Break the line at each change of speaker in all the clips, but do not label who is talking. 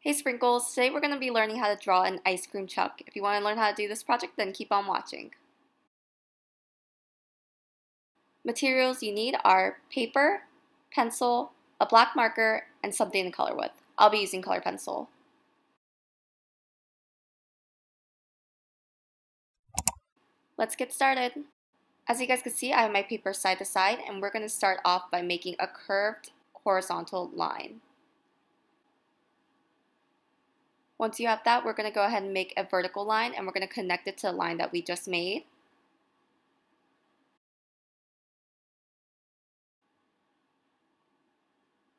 Hey Sprinkles, today we're going to be learning how to draw an ice cream truck. If you want to learn how to do this project, then keep on watching. Materials you need are paper, pencil, a black marker, and something to color with. I'll be using color pencil. Let's get started. As you guys can see, I have my paper side to side, and we're going to start off by making a curved horizontal line. Once you have that, we're going to go ahead and make a vertical line, and we're going to connect it to the line that we just made.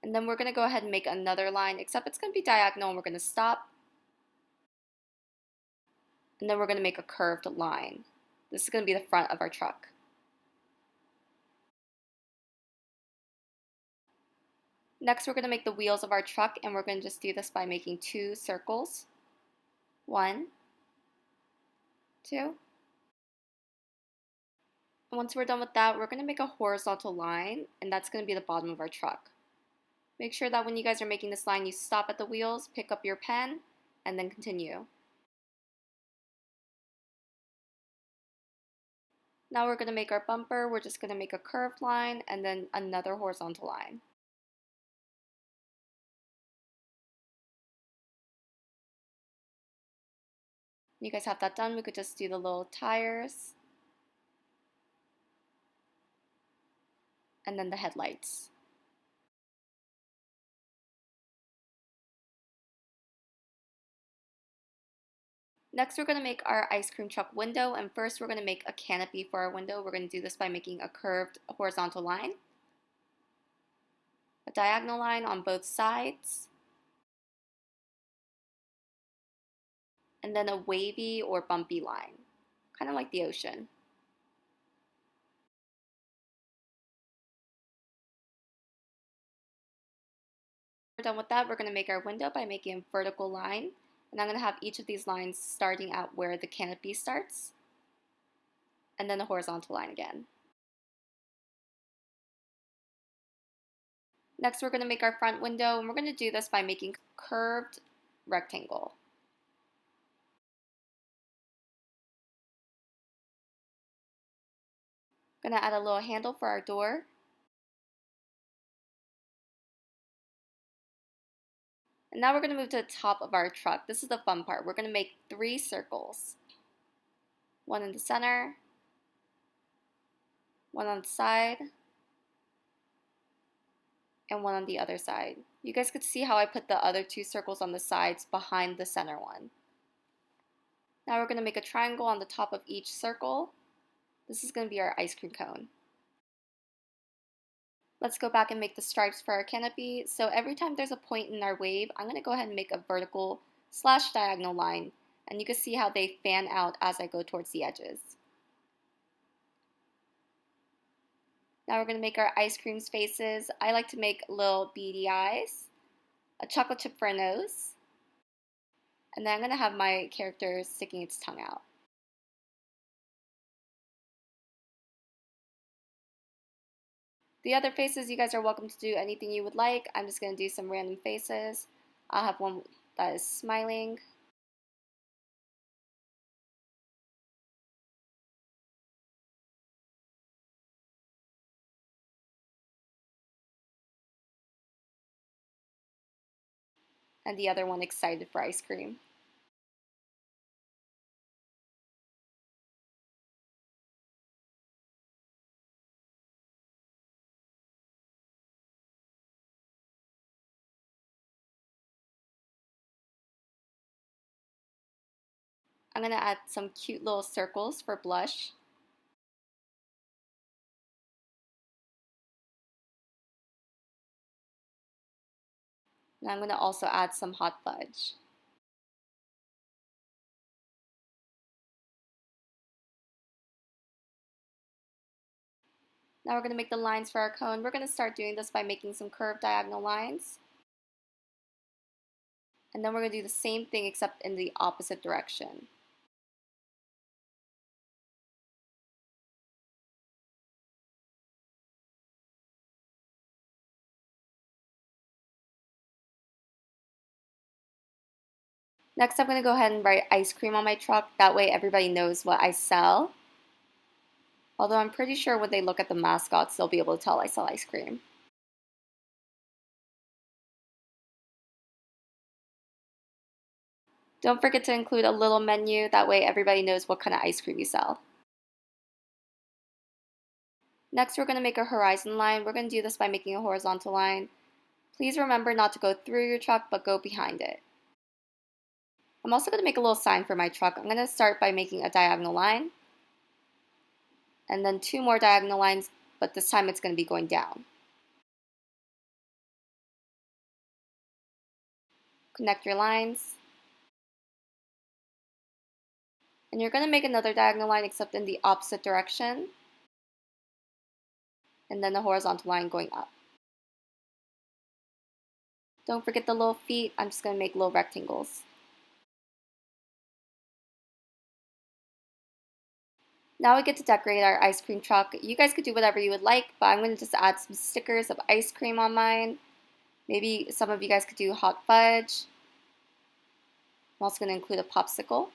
And then we're going to go ahead and make another line, except it's going to be diagonal, and we're going to stop. And then we're going to make a curved line. This is going to be the front of our truck. Next, we're going to make the wheels of our truck, and we're going to just do this by making 2 circles. 1, 2. And once we're done with that, we're going to make a horizontal line, and that's going to be the bottom of our truck. Make sure that when you guys are making this line, you stop at the wheels, pick up your pen, and then continue. Now we're going to make our bumper. We're just going to make a curved line, and then another horizontal line. You guys have that done, we could just do the little tires and then the headlights. Next, we're going to make our ice cream truck window, and first we're going to make a canopy for our window. We're going to do this by making a curved horizontal line, a diagonal line on both sides, and then a wavy or bumpy line, kind of like the ocean. We're done with that. We're going to make our window by making a vertical line, and I'm going to have each of these lines starting at where the canopy starts, and then a horizontal line again. Next, we're going to make our front window, and we're going to do this by making a curved rectangle. I'm going to add a little handle for our door. And now we're going to move to the top of our truck. This is the fun part. We're going to make 3 circles. 1 in the center, 1 on the side, and 1 on the other side. You guys could see how I put the other 2 circles on the sides behind the center one. Now we're going to make a triangle on the top of each circle. This is going to be our ice cream cone. Let's go back and make the stripes for our canopy. So every time there's a point in our wave, I'm going to go ahead and make a vertical / diagonal line. And you can see how they fan out as I go towards the edges. Now we're going to make our ice cream's faces. I like to make little beady eyes, a chocolate chip for a nose, and then I'm going to have my character sticking its tongue out. The other faces, you guys are welcome to do anything you would like. I'm just going to do some random faces. I'll have one that is smiling. And the other one excited for ice cream. I'm going to add some cute little circles for blush. And I'm going to also add some hot fudge. Now we're going to make the lines for our cone. We're going to start doing this by making some curved diagonal lines. And then we're going to do the same thing except in the opposite direction. Next, I'm going to go ahead and write ice cream on my truck. That way everybody knows what I sell. Although I'm pretty sure when they look at the mascots, they'll be able to tell I sell ice cream. Don't forget to include a little menu. That way everybody knows what kind of ice cream you sell. Next, we're going to make a horizon line. We're going to do this by making a horizontal line. Please remember not to go through your truck, but go behind it. I'm also going to make a little sign for my truck. I'm going to start by making a diagonal line, and then 2 more diagonal lines, but this time it's going to be going down. Connect your lines. And you're going to make another diagonal line except in the opposite direction, and then the horizontal line going up. Don't forget the little feet. I'm just going to make little rectangles. Now we get to decorate our ice cream truck. You guys could do whatever you would like, but I'm going to just add some stickers of ice cream on mine. Maybe some of you guys could do hot fudge. I'm also going to include a popsicle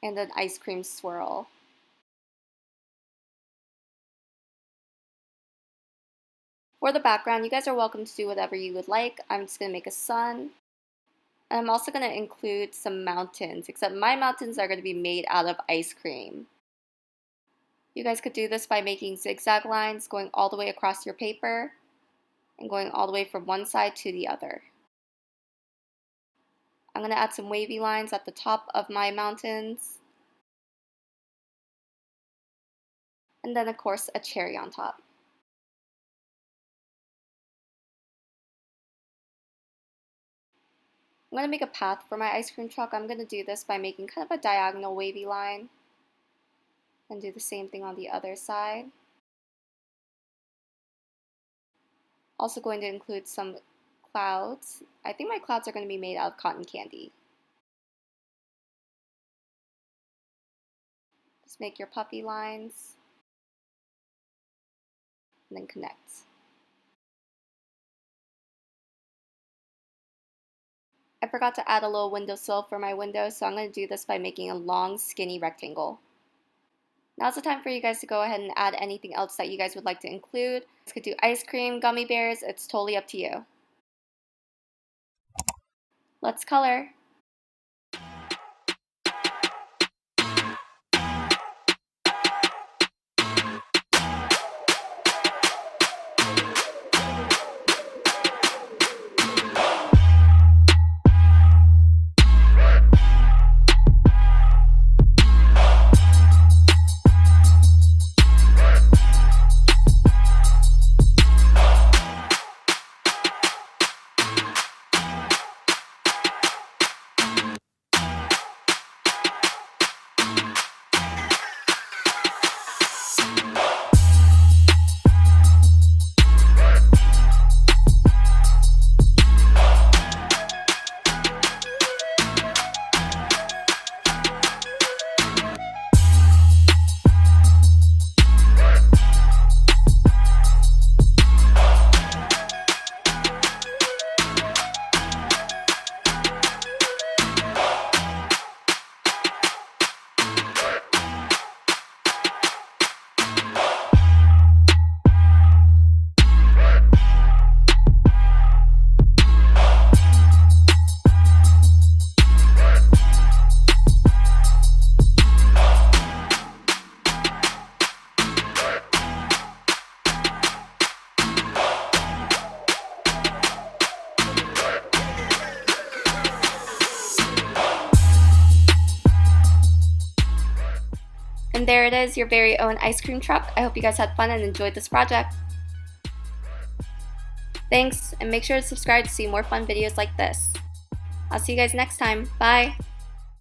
and an ice cream swirl. For the background, you guys are welcome to do whatever you would like. I'm just going to make a sun. And I'm also going to include some mountains, except my mountains are going to be made out of ice cream. You guys could do this by making zigzag lines going all the way across your paper and going all the way from one side to the other. I'm going to add some wavy lines at the top of my mountains. And then, of course, a cherry on top. I'm going to make a path for my ice cream truck. I'm going to do this by making kind of a diagonal wavy line and do the same thing on the other side. Also going to include some clouds. I think my clouds are going to be made out of cotton candy. Just make your puffy lines and then connect. I forgot to add a little windowsill for my window, so I'm going to do this by making a long, skinny rectangle. Now's the time for you guys to go ahead and add anything else that you guys would like to include. You could do ice cream, gummy bears, it's totally up to you. Let's color. And there it is, your very own ice cream truck. I hope you guys had fun and enjoyed this project. Thanks, and make sure to subscribe to see more fun videos like this. I'll see you guys next time. Bye!